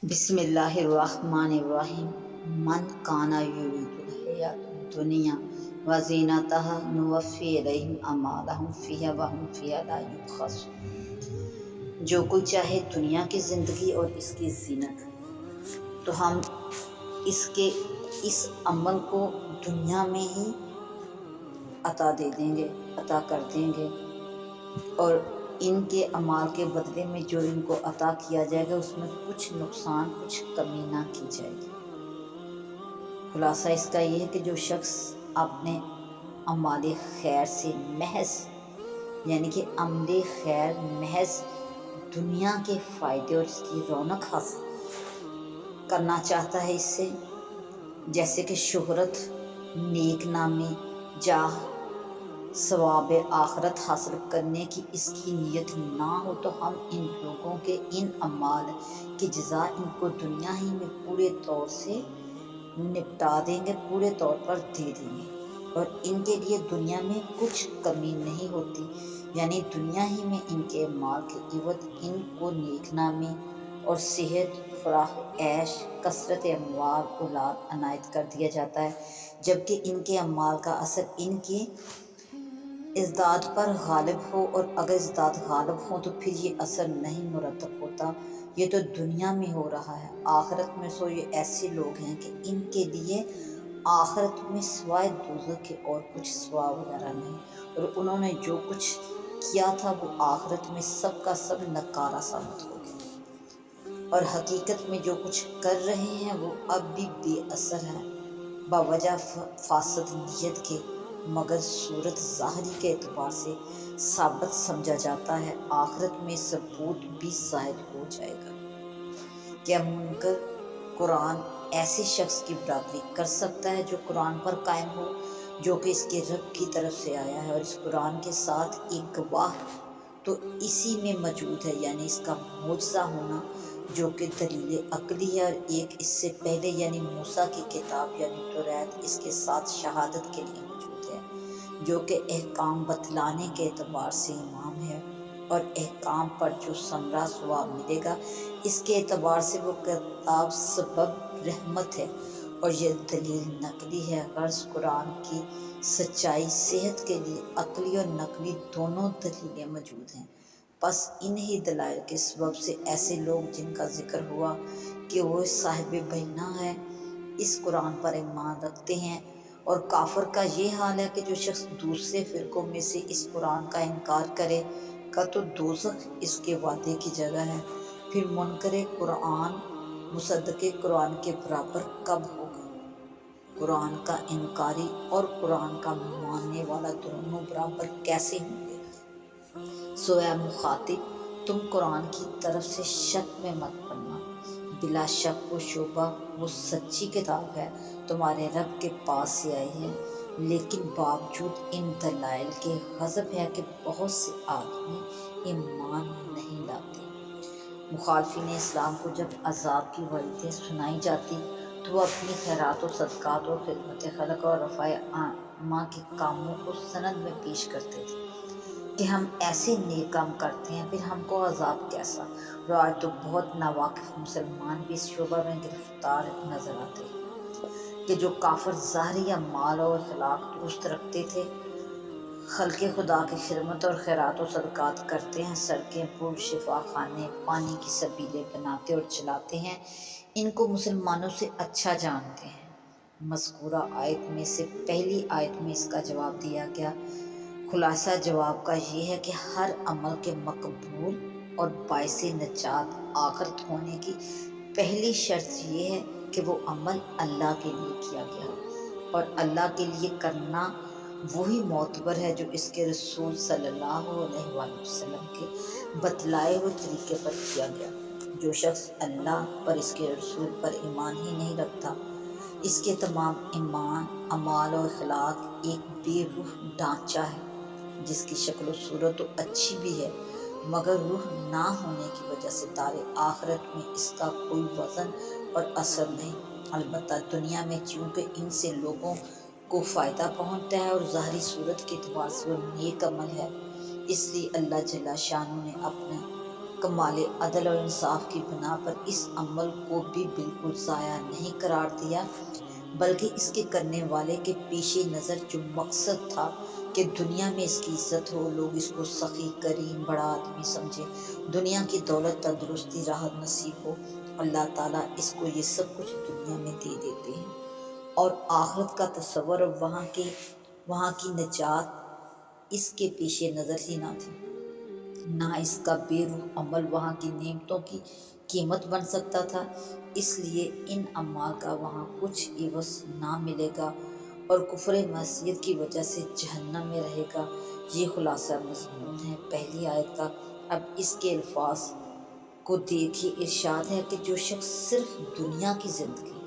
بسم اللہ الرحمن الرحیم من کانا یرید الحیات الدنیا وزینتہا نوفی الیہم اعمالہم فیہا وہم فیہا لا یبخسون۔ جو کوئی چاہے دنیا کی زندگی اور اس کی زینت، تو ہم اس عمل کو دنیا میں ہی عطا دے دیں گے، عطا کر دیں گے، اور ان کے اعمال کے بدلے میں جو ان کو عطا کیا جائے گا اس میں کچھ نقصان، کچھ کمی نہ کی جائے گی۔ خلاصہ اس کا یہ ہے کہ جو شخص اپنے اعمال خیر سے محض، یعنی کہ عمل خیر محض دنیا کے فائدے اور اس کی رونق حاصل کرنا چاہتا ہے، اس سے جیسے کہ شہرت، نیک نامی، جاہ، ثواب آخرت حاصل کرنے کی اس کی نیت نہ ہو، تو ہم ان لوگوں کے ان اعمال کی جزا ان کو دنیا ہی میں پورے طور سے نپٹا دیں گے، پورے طور پر دے دیں گے، اور ان کے لیے دنیا میں کچھ کمی نہیں ہوتی، یعنی دنیا ہی میں ان کے اعمال کے عوض ان کو نیک نامی اور صحت، فراخ عیش، کثرت اموال، اولاد عنایت کر دیا جاتا ہے، جبکہ ان کے اعمال کا اثر ان کی ازداد پر غالب ہو، اور اگر ازداد غالب ہو تو پھر یہ اثر نہیں مرتب ہوتا۔ یہ تو دنیا میں ہو رہا ہے، آخرت میں سو یہ ایسے لوگ ہیں کہ ان کے لیے آخرت میں سوائے دوزخ کے اور کچھ ثواب وغیرہ نہیں، اور انہوں نے جو کچھ کیا تھا وہ آخرت میں سب کا سب نکارہ ثابت ہو گیا، اور حقیقت میں جو کچھ کر رہے ہیں وہ اب بھی بے اثر ہے بوجہ فاسد نیت کے، مگر صورت ظاہری کے اعتبار سے ثابت سمجھا جاتا ہے، آخرت میں ثبوت بھی ظاہر ہو جائے گا۔ کیا منکر قرآن ایسے شخص کی برابری کر سکتا ہے جو قرآن پر قائم ہو، جو کہ اس کے رب کی طرف سے آیا ہے، اور اس قرآن کے ساتھ ایک گواہ تو اسی میں موجود ہے، یعنی اس کا معجزہ ہونا جو کہ دلیل عقلی ہے، اور ایک اس سے پہلے یعنی موسیٰ کی کتاب یعنی توریت اس کے ساتھ شہادت کے لیے موجود ہے، جو کہ احکام بتلانے کے اعتبار سے امام ہے، اور احکام پر جو ثمرہ ثواب ملے گا اس کے اعتبار سے وہ کتاب سبب رحمت ہے، اور یہ دلیل نقلی ہے۔ غرض قرآن کی سچائی صحت کے لیے عقلی اور نقلی دونوں دلیلیں موجود ہیں، پس انہی دلائل کے سبب سے ایسے لوگ جن کا ذکر ہوا کہ وہ صاحب بینہ ہے، اس قرآن پر ایمان رکھتے ہیں، اور کافر کا یہ حال ہے کہ جو شخص دوسرے فرقوں میں سے اس قرآن کا انکار کرے گا تو دوزخ اس کے وعدے کی جگہ ہے۔ پھر منکر قرآن مصدق قرآن کے برابر کب ہوگا؟ قرآن کا انکاری اور قرآن کا ماننے والا دونوں برابر کیسے ہوں گے؟ سو اے مخاطب، تم قرآن کی طرف سے شک میں مت پڑنا، بلا شک و شبہ وہ سچی کتاب ہے، تمہارے رب کے پاس سے آئی ہے، لیکن باوجود ان دلائل کے غضب ہے کہ بہت سے آدمی ایمان نہیں لاتے۔ مخالفین اسلام کو جب عذاب کی وعیدیں سنائی جاتی تو وہ اپنی خیرات و صدقات اور خدمت خلق اور رفع عامہ کے کاموں کو سند میں پیش کرتے تھے کہ ہم ایسے نیک کام کرتے ہیں، پھر ہم کو عذاب کیسا؟ اور آج تو بہت ناواقف مسلمان بھی اس شعبہ میں گرفتار نظر آتے ہیں کہ جو کافر ظاہری اعمال اور اخلاق درست رکھتے تھے، خلق خدا کی خدمت اور خیرات و صدقات کرتے ہیں، سڑکیں، پل، شفا خانے، پانی کی سبیلیں بناتے اور چلاتے ہیں، ان کو مسلمانوں سے اچھا جانتے ہیں۔ مذکورہ آیت میں سے پہلی آیت میں اس کا جواب دیا گیا۔ خلاصہ جواب کا یہ ہے کہ ہر عمل کے مقبول اور باعث نجات آخرت ہونے کی پہلی شرط یہ ہے کہ وہ عمل اللہ کے لیے کیا گیا ہو، اور اللہ کے لیے کرنا وہی معتبر ہے جو اس کے رسول صلی اللہ علیہ وآلہ وسلم کے بتلائے ہوئے طریقے پر کیا گیا۔ جو شخص اللہ پر، اس کے رسول پر ایمان ہی نہیں رکھتا، اس کے تمام ایمان، اعمال اور اخلاق ایک بے روح ڈھانچہ ہے، جس کی شکل و صورت تو اچھی بھی ہے مگر روح نہ ہونے کی وجہ سے دار آخرت میں اس کا کوئی وزن اور اثر نہیں۔ البتہ دنیا میں چونکہ ان سے لوگوں کو فائدہ پہنچتا ہے اور ظاہری صورت کے اعتبار سے وہ نیک عمل ہے، اس لیے اللہ جل شانہ نے اپنے کمال عدل اور انصاف کی بنا پر اس عمل کو بھی بالکل ضائع نہیں قرار دیا، بلکہ اس کے کرنے والے کے پیش نظر جو مقصد تھا کہ دنیا میں اس کی عزت ہو، لوگ اس کو سخی، کریم، بڑا آدمی سمجھے، دنیا کی دولت، تندرستی، راحت نصیب ہو، اللہ تعالیٰ اس کو یہ سب کچھ دنیا میں دے دیتے ہیں، اور آخرت کا تصور اور وہاں کی نجات اس کے پیش نظر ہی نہ تھی، نہ اس کا بے روح عمل وہاں کی نعمتوں کی قیمت بن سکتا تھا۔ اس لیے ان اعمال کا وہاں کچھ عوض نہ ملے گا اور کفر معصیت کی وجہ سے جہنم میں رہے گا۔ یہ خلاصہ مضمون ہے پہلی آیت کا۔ اب اس کے الفاظ کو دیکھیے، ارشاد ہے کہ جو شخص صرف دنیا کی زندگی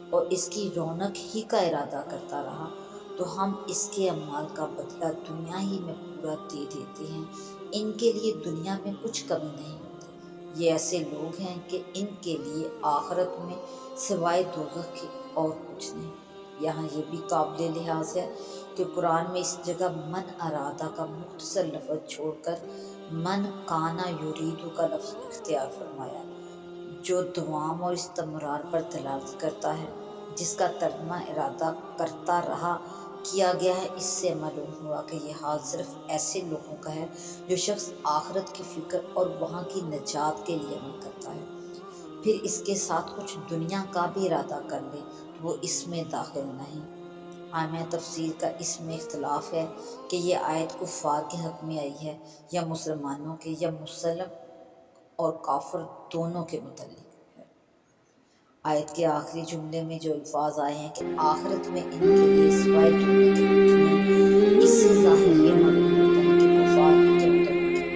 اور اس کی رونق ہی کا ارادہ کرتا رہا تو ہم اس کے اعمال کا بدلہ دنیا ہی میں پورا دے دیتے ہیں، ان کے لیے دنیا میں کچھ کمی نہیں ہوتی۔ یہ ایسے لوگ ہیں کہ ان کے لیے آخرت میں سوائے دوزخ کے اور کچھ نہیں۔ یہاں یہ بھی قابل لحاظ ہے کہ قرآن میں اس جگہ من ارادہ کا مختصر لفظ چھوڑ کر من کانا یریدو کا لفظ اختیار فرمایا، جو دوام اور استمرار پر دلالت کرتا ہے، جس کا ترجمہ ارادہ کرتا رہا کیا گیا ہے۔ اس سے معلوم ہوا کہ یہ حال صرف ایسے لوگوں کا ہے جو شخص آخرت کی فکر اور وہاں کی نجات کے لیے عمل کرتا ہے، پھر اس کے ساتھ کچھ دنیا کا بھی ارادہ کر لے تو وہ اس میں داخل نہیں۔ عامہ تفسیر کا اس میں اختلاف ہے کہ یہ آیت کفار کے حق میں آئی ہے یا مسلمانوں کے، یا مسلم اور کافر دونوں کے متعلق ہے۔ آیت کے آخری جملے میں جو الفاظ آئے ہیں کہ آخرت میں ان کے لیے سوائے دنیا کے کچھ نہیں، اس سے ظاہر یہ معلوم ہوتا ہے کہ کفار ہی کے متعلق ہے،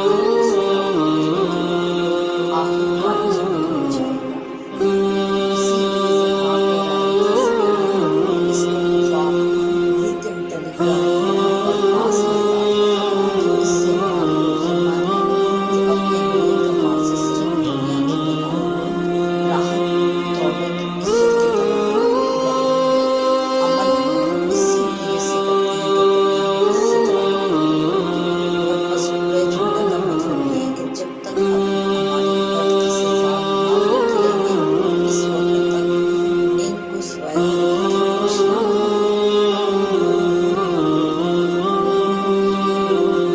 کیونکہ مسلمان کتنا ہی آخرت کا بھی جنت میں جائے گا۔ اسی لیے زکوٰۃ وغیرہ اس میں کفار ہی کے متعلق ظاہر ہے اور خاص حضرات کہ اس سے مراد مسلمان ہیں جو اپنے بڑے کمال سے صرف دنیا کی بنائی ہوئی راحت، دولت، عزت کی طلب گرے عمل اسی نیت سے کرتے ہیں کہ دنیا میں عزت رہے، اور مذکورہ جملے کا مطلب یہ ہے کہ جب تک اپنے اعمال بد کی سزا نہ بھگت لیں گے اس وقت تک ان کو سوائے دوزخ کے کچھ نہ ملے گا۔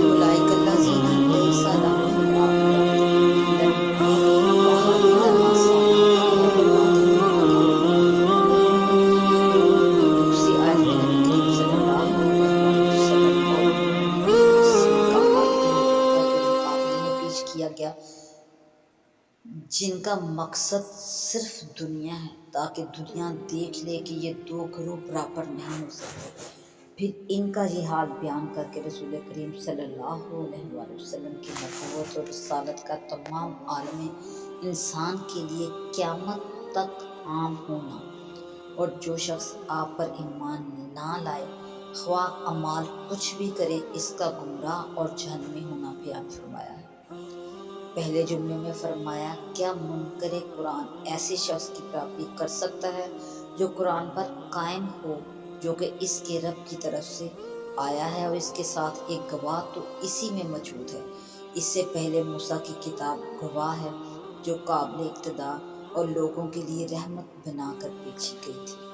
اولئک الذین لیس لہم فی الآخرۃ الا النار وحبط ما صنعوا فیہا وباطل ما کانوا یعملون۔ دوسری آیت میں نبی کریم صلی اللہ علیہ وسلم اور مومنین کا حال ان لوگوں کے مقابلے میں پیش کیا گیا جن کا مقصد صرف دنیا ہے، تاکہ دنیا دیکھ لے کہ یہ دو گروہ برابر نہیں ہو سکتے۔ پھر ان کا یہ حال بیان کر کے رسول کریم صلی اللہ علیہ وآلہ وسلم کی نبوت اور رسالت کا تمام عالم انسان کے لیے قیامت تک عام ہونا، اور جو شخص آپ پر ایمان نہ لائے خواہ اعمال کچھ بھی کرے اس کا گمراہ اور جہنمی ہونا بیان فرمایا ہے۔ پہلے جملے میں فرمایا کیا منکر قرآن ایسے شخص کی برابری کر سکتا ہے جو قرآن پر قائم ہو جو کہ اس کے رب کی طرف سے آیا ہے اور اس کے ساتھ ایک گواہ تو اسی میں موجود ہے۔ اس سے پہلے موسیٰ کی کتاب گواہ ہے جو قابل اقتداء اور لوگوں کے لیے رحمت بنا کر بھیجی گئی تھی۔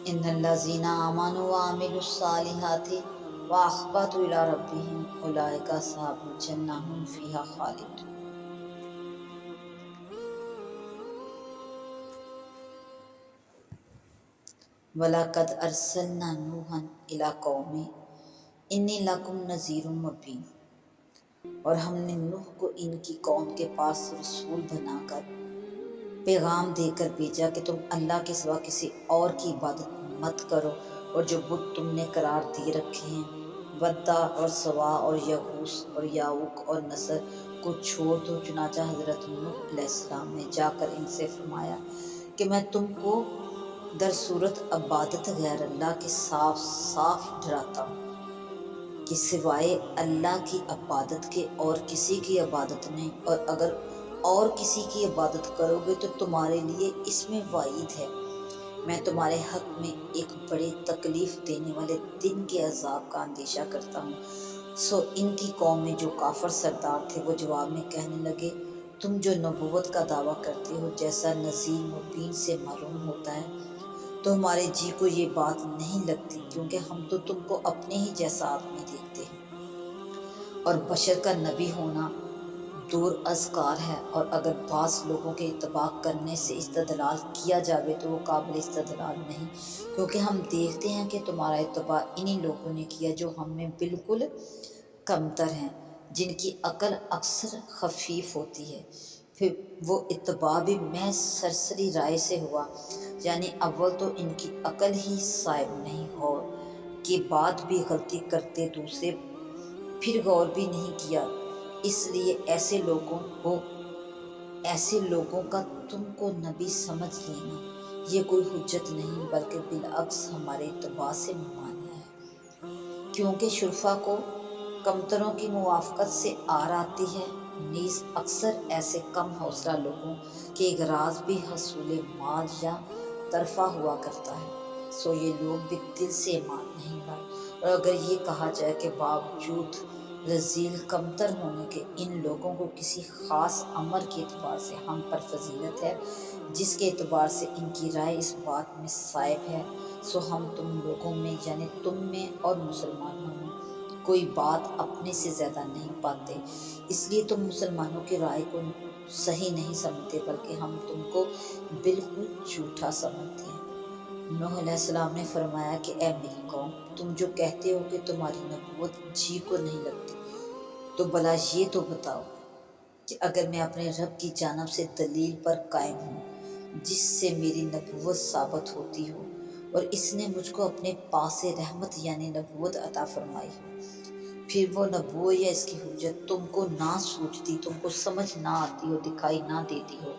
ان الذین آمنوا وعملوا الصالحات واخبتوا الی ربہم اولئک اصحاب الجنہ هم فیہا خالدون۔ وَلَقَدْ أَرْسَلْنَا نُوحًا إِلَىٰ قَوْمِهِ إِنِّي لَكُمْ نَذِيرٌ مُّبِينٌ، اور ہم نے نوح کو ان کی قوم کے پاس رسول بنا کر پیغام دے کر بھیجا کہ تم اللہ کے سوا کسی اور کی عبادت مت کرو، اور جو بت تم نے قرار دے رکھے ہیں ودّا اور سوا اور یغوث اور یعوق اور نصر کو چھوڑ دو۔ چنانچہ حضرت نوح علیہ السلام نے جا کر ان سے فرمایا کہ میں تم کو در صورت عبادت غیر اللہ کے صاف صاف ڈراتا ہوں۔ کہ سوائے اللہ کی عبادت کے اور کسی کی عبادت نہیں، اور اگر اور کسی کی عبادت کرو گے تو تمہارے لیے اس میں وعید ہے۔ میں تمہارے حق میں ایک بڑے تکلیف دینے والے دن کے عذاب کا اندیشہ کرتا ہوں۔ سو ان کی قوم میں جو کافر سردار تھے وہ جواب میں کہنے لگے، تم جو نبوت کا دعویٰ کرتے ہو جیسا نذیر مبین سے معلوم ہوتا ہے، تو ہمارے جی کو یہ بات نہیں لگتی، کیونکہ ہم تو تم کو اپنے ہی جیسا آدمی دیکھتے ہیں، اور بشر کا نبی ہونا دور از کار ہے، اور اگر بعض لوگوں کے اتباع کرنے سے استدلال کیا جاوے تو وہ قابل استدلال نہیں، کیونکہ ہم دیکھتے ہیں کہ تمہارا اتباع انہی لوگوں نے کیا جو ہم میں بالکل کمتر ہیں، جن کی عقل اکثر خفیف ہوتی ہے۔ پھر وہ اتباع بھی محض سرسری رائے سے ہوا، یعنی اول تو ان کی عقل ہی صائب نہیں، غور کے بعد بھی غلطی کرتے دوسرے، پھر غور بھی نہیں کیا، اس لیے ایسے لوگوں کا تم کو نبی سمجھ لینا یہ کوئی حجت نہیں، بلکہ بالعکس ہمارے اتباع سے ممانعہ ہے، کیونکہ شرفا کو کمتروں کی موافقت سے آر آتی ہے، نیز اکثر ایسے کم حوصلہ لوگوں کے اغراض بھی حصول مال یا ترفع ہوا کرتا ہے، سو یہ لوگ بھی دل سے ایمان نہیں لائے۔ اور اگر یہ کہا جائے کہ باوجود رذیل کمتر ہونے کے ان لوگوں کو کسی خاص امر کے اعتبار سے ہم پر فضیلت ہے، جس کے اعتبار سے ان کی رائے اس بات میں صائب ہے، سو ہم تم لوگوں میں یعنی تم میں اور مسلمانوں میں کوئی بات اپنے سے زیادہ نہیں پاتے، اس لیے تم مسلمانوں کی رائے کو صحیح نہیں سمجھتے، بلکہ ہم تم کو بالکل جھوٹا سمجھتے ہیں۔ نوح علیہ السلام نے فرمایا کہ اے میری قوم، تم جو کہتے ہو کہ تمہاری نبوت جی کو نہیں لگتی، تو بھلا یہ تو بتاؤ کہ اگر میں اپنے رب کی جانب سے دلیل پر قائم ہوں جس سے میری نبوت ثابت ہوتی ہو، اور اس نے مجھ کو اپنے پاس رحمت یعنی نبوت عطا فرمائی ہو، پھر وہ نبوت یا اس کی حجت تم کو نہ سوچتی، تم کو سمجھ نہ آتی ہو، دکھائی نہ دیتی ہو،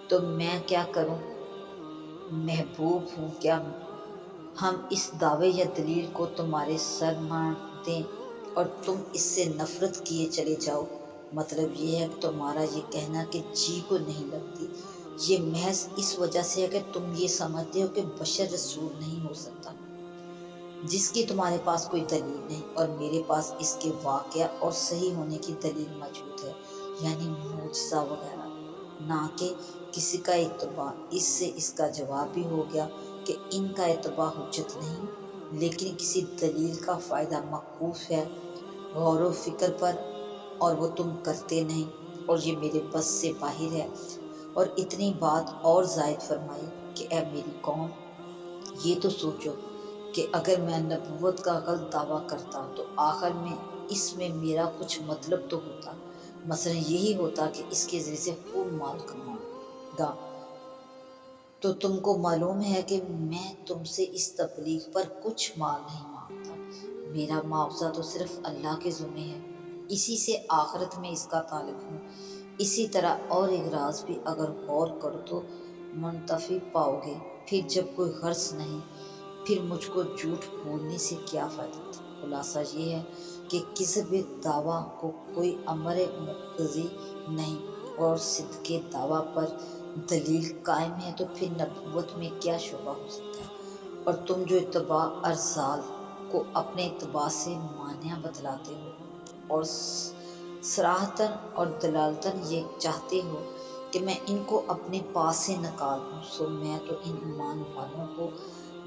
تو میں کیا کروں؟ محبوب ہوں کیا ہم اس دعوے یا دلیل کو تمہارے سر مار دیں اور تم اس سے نفرت کیے چلے جاؤ؟ مطلب یہ ہے کہ تمہارا یہ کہنا کہ جی کو نہیں لگتی یہ محض اس وجہ سے ہے کہ تم یہ سمجھتے ہو کہ بشر رسول نہیں ہو سکتا، جس کی تمہارے پاس کوئی دلیل نہیں، اور میرے پاس اس کے واقعہ اور صحیح ہونے کی دلیل موجود ہے، یعنی معجزہ وغیرہ، نہ کہ کسی کا اتباع۔ اس سے اس کا جواب بھی ہو گیا کہ ان کا اتباع حجت نہیں، لیکن کسی دلیل کا فائدہ موقوف ہے غور و فکر پر، اور وہ تم کرتے نہیں، اور یہ میرے بس سے باہر ہے۔ اور اتنی بات اور زائد فرمائی کہ اے میری قوم، یہ تو سوچو کہ اگر میں نبوت کا غلط دعویٰ کرتا تو آخر میں اس میں میرا کچھ مطلب تو ہوتا، مثلا یہی ہوتا کہ اس کے ذریعے سے خوب مال کماؤں گا، تو تم کو معلوم ہے کہ میں تم سے اس تبلیغ پر کچھ مال نہیں مانگتا، میرا معاوضہ تو صرف اللہ کے ذمہ ہے، اسی سے آخرت میں اس کا طالب ہوں۔ اسی طرح اور اغراض بھی اگر غور کرو تو منتفی پاؤ گے، پھر جب کوئی غرض نہیں، پھر مجھ کو جھوٹ بولنے سے کیا فائدہ تھا؟ خلاصہ یہ ہے کہ کذب دعویٰ کو کوئی امر مقتضی نہیں، اور صدق دعویٰ پر دلیل قائم ہے تو پھر نبوت میں کیا شبہ ہو سکتا ہے؟ اور تم جو اتباع ارذال کو اپنے اتباع سے مانع بتلاتے ہو اور صراحتاً اور دلالتاً یہ چاہتے ہو کہ میں ان کو اپنے پاس سے نکال دوں، سو میں تو ان ایمان والوں کو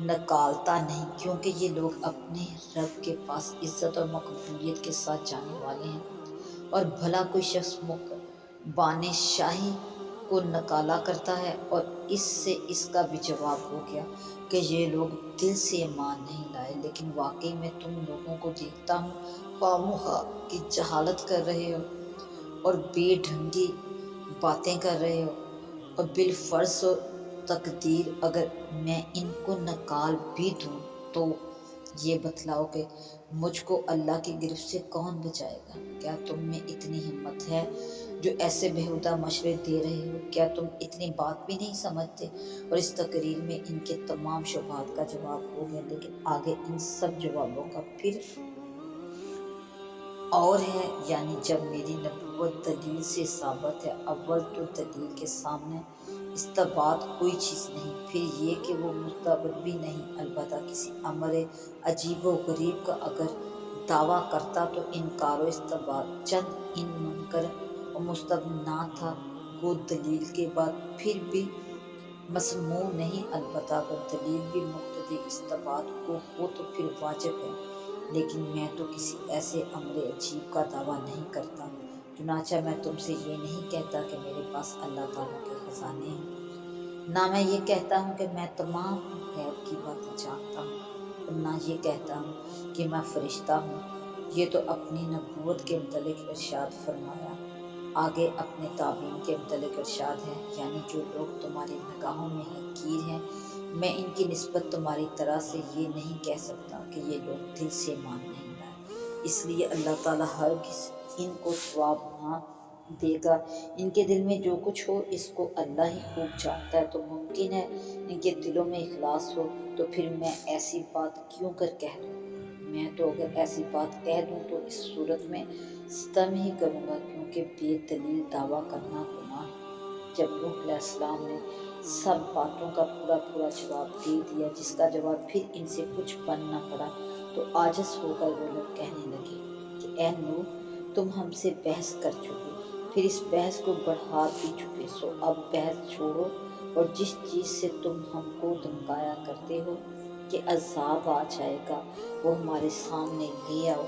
نکالتا نہیں، کیونکہ یہ لوگ اپنے رب کے پاس عزت اور مقبولیت کے ساتھ جانے والے ہیں، اور بھلا کوئی شخص بان شاہی کو نکالا کرتا ہے، اور اس سے اس کا بھی جواب ہو گیا کہ یہ لوگ دل سے ایمان نہیں لائے، لیکن واقعی میں تم لوگوں کو دیکھتا ہوں خواہ کی جہالت کر رہے ہو اور بے ڈھنگی باتیں کر رہے ہو، اور بالفرض و تقدیر اگر میں ان کو نکال بھی دوں تو یہ بتلاؤ کہ مجھ کو اللہ کی گرفت سے کون بچائے گا؟ کیا تم میں اتنی ہمت ہے جو ایسے بےہودہ مشورے دے رہے ہو؟ کیا تم اتنی بات بھی نہیں سمجھتے؟ اور اس تقریر میں ان کے تمام شبہات کا جواب ہو گیا، لیکن آگے ان سب جوابوں کا پھر اور ہے، یعنی جب میری نبوت دلیل سے ثابت ہے، اول تو دلیل کے سامنے استبات کوئی چیز نہیں، پھر یہ کہ وہ مستبد بھی نہیں، البتہ کسی امر عجیب و غریب کا اگر دعویٰ کرتا تو انکار و استبات چند ان منکر و مستبد نہ تھا، گو دلیل کے بعد پھر بھی مسموع نہیں، البتہ اگر دلیل بھی مقتضی استبات کو ہو تو پھر واجب ہے، لیکن میں تو کسی ایسے امر عجیب کا دعویٰ نہیں کرتا، چنانچہ میں تم سے یہ نہیں کہتا کہ میرے پاس اللہ تعالیٰ کے خزانے ہیں، نہ میں یہ کہتا ہوں کہ میں تمام غیب کی باتیں جانتا ہوں، اور نہ یہ کہتا ہوں کہ میں فرشتہ ہوں۔ یہ تو اپنی نبوت کے متعلق ارشاد فرمایا، آگے اپنے تعظیم کے متعلق ارشاد ہے، یعنی جو لوگ تمہاری نگاہوں میں حقیر ہیں، میں ان کی نسبت تمہاری طرح سے یہ نہیں کہہ سکتا کہ یہ لوگ دل سے مان نہیں لائے، اس لیے اللہ تعالیٰ ہرگز ان کو ثواب نہ دے گا، ان کے دل میں جو کچھ ہو اس کو اللہ ہی خوب جانتا ہے، تو ممکن ہے ان کے دلوں میں اخلاص ہو، تو پھر میں ایسی بات کیوں کر کہہ دوں؟ میں تو اگر ایسی بات کہہ دوں تو اس صورت میں ستم ہی کروں گا، کیونکہ بے دلیل دعویٰ کرنا گناہ ہے۔ جب نوح علیہ السلام نے سب باتوں کا پورا جواب دے دیا، جس کا جواب پھر ان سے کچھ بن نہ پڑا، تو عاجز ہو کر وہ لوگ کہنے لگے کہ اے نوح، تم ہم سے بحث کر چکے، پھر اس بحث کو بڑھا بھی چکے، سو اب بحث چھوڑو، اور جس چیز سے تم ہم کو دھمکایا کرتے ہو کہ عذاب آ جائے گا، وہ ہمارے سامنے لے آؤ۔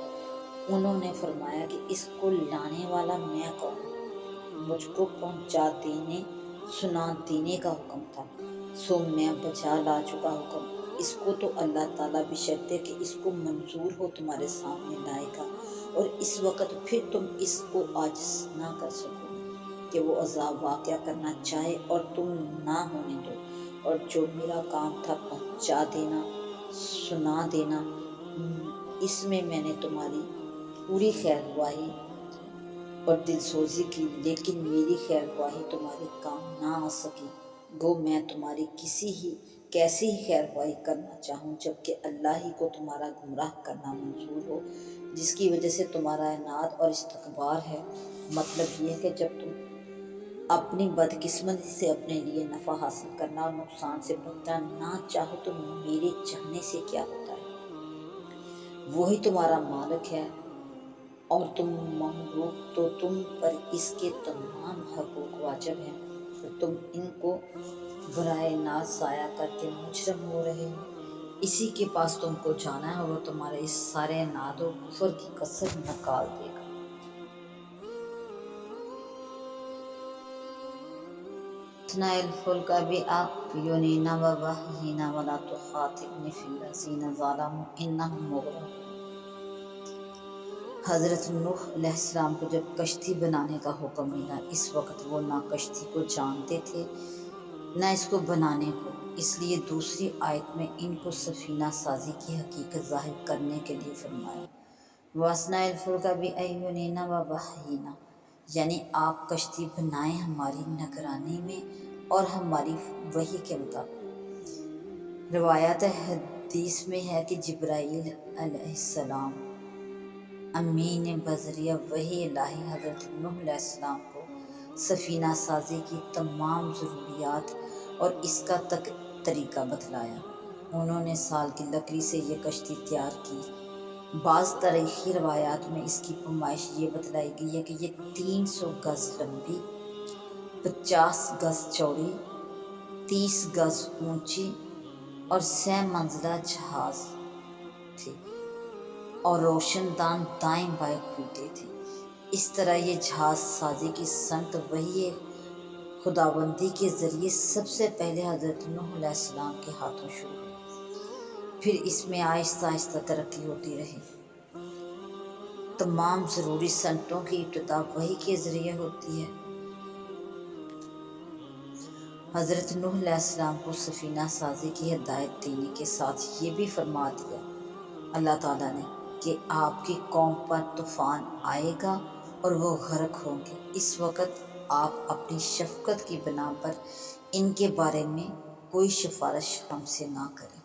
انہوں نے فرمایا کہ اس کو لانے والا میں کون ہوں؟ مجھ کو پہنچا دینے سنا دینے کا حکم تھا، سو میں بجا لا چکا حکم، اس کو تو اللہ تعالیٰ بشرطے کہ اس کو منظور ہو تمہارے سامنے لائے گا، اور اس وقت پھر تم اس کو عاجز نہ کر سکو کہ وہ عذاب واقع کرنا چاہے اور تم نہ ہونے دو، اور جو میرا کام تھا پہنچا دینا سنا دینا، اس میں نے تمہاری پوری خیر خواہی اور دل سوزی کی، لیکن میری خیر خواہی تمہارے کام نہ آ سکی، گو میں تمہاری کیسی ہی خیر خواہی کرنا چاہوں، جبکہ اللہ ہی کو تمہارا گمراہ کرنا منظور ہو، جس کی وجہ سے تمہارا عناد اور استکبار ہے۔ مطلب یہ ہے کہ جب تم اپنی بدقسمتی سے اپنے لیے نفع حاصل کرنا اور نقصان سے بچنا نہ چاہو تو میرے چاہنے سے کیا ہوتا ہے؟ وہی تمہارا مالک ہے، اور تم مملوک، تو تم پر اس کے تمام حقوق واجب ہیں، اور تم ان کو برائے ناز ضائع کر کے مجرم ہو رہے ہو۔ اسی کے پاس تم کو جانا ہے، اور وہ تمہارے اس سارے عناد و کفر کی کثر نکال دے گا۔ واصنع الفلک بأعیننا ووحینا ولا تخاطبنی فی الذین ظلموا انہم مغرقون۔ حضرت نوح علیہ السلام کو جب کشتی بنانے کا حکم ملا، اس وقت وہ نہ کشتی کو جانتے تھے نہ اس کو بنانے کو، اس لیے دوسری آیت میں ان کو سفینہ سازی کی حقیقت ظاہر کرنے کے لیے فرمایا، واصنع الفلک بأعیننا ووحینا، یعنی آپ کشتی بنائیں ہماری نگرانی میں اور ہماری وحی کے مطابق۔ روایت حدیث میں ہے کہ جبرائیل علیہ السلام امین بذریعہ وحی الہی حضرت نوح علیہ السلام کو سفینہ سازی کی تمام ضروریات اور اس کا طریقہ بتلایا۔ انہوں نے سال کی لکڑی سے یہ کشتی تیار کی۔ بعض تاریخی روایات میں اس کی پیمائش یہ بتلائی گئی ہے کہ یہ 300 گز لمبی، 50 گز چوڑی، 30 گز اونچی اور 6 منزلہ جہاز تھی، اور روشن دان دائیں بائیں کھلتے تھے۔ اس طرح یہ جہاز سازی کی صنعت وحی خداوندی کے ذریعے سب سے پہلے حضرت نوح علیہ السلام کے ہاتھوں شروع ہوئی، پھر اس میں آہستہ آہستہ ترقی ہوتی رہی۔ تمام ضروری صنعتوں کی ابتدا وحی کے ذریعے ہوتی ہے۔ حضرت نوح علیہ السلام کو سفینہ سازی کی ہدایت دینے کے ساتھ یہ بھی فرما دیا اللہ تعالیٰ نے کہ آپ کی قوم پر طوفان آئے گا اور وہ غرق ہوں گے، اس وقت آپ اپنی شفقت کی بنا پر ان کے بارے میں کوئی سفارش ہم سے نہ کریں۔